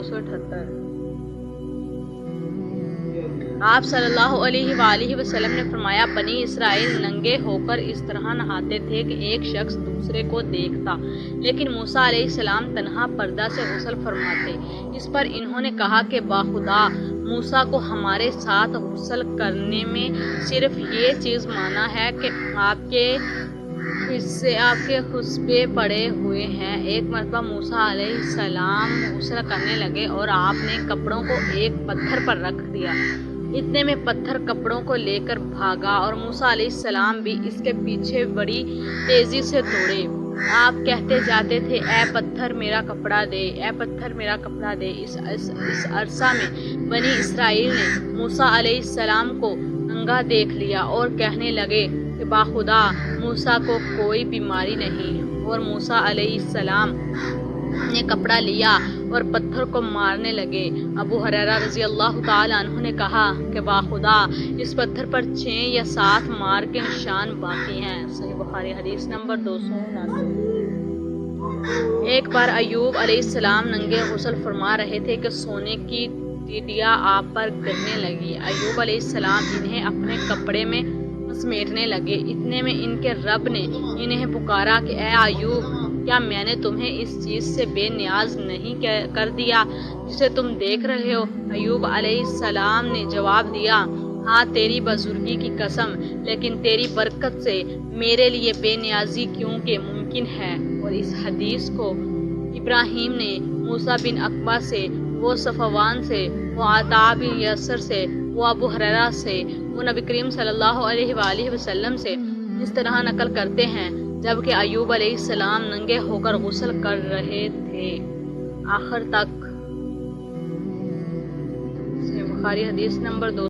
278۔ آپ صلی اللہ علیہ وآلہ وسلم نے فرمایا، بنی اسرائیل ننگے ہو کر اس طرح نہاتے تھے کہ ایک شخص دوسرے کو دیکھتا، لیکن موسیٰ علیہ السلام تنہا پردہ سے غسل فرماتے۔ اس پر انہوں نے کہا کہ باخدا موسیٰ کو ہمارے ساتھ غسل کرنے میں صرف یہ چیز مانا ہے کہ آپ کے خصبے پڑے ہوئے ہیں۔ ایک مرتبہ موسیٰ علیہ السلام غسل کرنے لگے اور آپ نے کپڑوں کو ایک پتھر پر رکھ دیا۔ اتنے میں پتھر کپڑوں کو لے کر بھاگا اور موسیٰ علیہ السلام بھی اس کے پیچھے بڑی تیزی سے دوڑے۔ آپ کہتے جاتے تھے، اے پتھر میرا کپڑا دے، اے پتھر میرا کپڑا دے۔ اس عرصہ میں بنی اسرائیل نے موسیٰ علیہ السلام کو ننگا دیکھ لیا اور کہنے لگے کہ باخدا موسیٰ کو کوئی بیماری نہیں، اور موسیٰ علیہ السلام نے کپڑا لیا اور پتھر کو مارنے لگے۔ ابو ہریرہ رضی اللہ تعالیٰ عنہ نے کہا کہ باخدا اس پتھر پر 6 یا 7 مار کے نشان باقی ہیں۔ صحیح بخاری حدیث نمبر 259۔ ایک بار ایوب علیہ السلام ننگے غسل فرما رہے تھے کہ سونے کی ٹیڈیاں آپ پر گرنے لگی۔ ایوب علیہ السلام انہیں اپنے کپڑے میں سمیٹنے لگے۔ اتنے میں ان کے رب نے انہیں پکارا کہ اے ایوب، کیا میں نے تمہیں اس چیز سے بے نیاز نہیں کر دیا جسے تم دیکھ رہے ہو؟ ایوب علیہ السلام نے جواب دیا، ہاں تیری بزرگی کی قسم، لیکن تیری برکت سے میرے لیے بے نیازی کیونکہ ممکن ہے۔ اور اس حدیث کو ابراہیم نے موسیٰ بن عقبہ سے، وہ صفوان سے، وہ عطاء بن یسر سے، وہ ابو ہریرہ سے، وہ نبی کریم صلی اللہ علیہ وآلہ وسلم سے اس طرح نقل کرتے ہیں جبکہ ایوب علیہ السلام ننگے ہو کر غسل کر رہے تھے۔ آخر تک۔ بخاری حدیث نمبر 2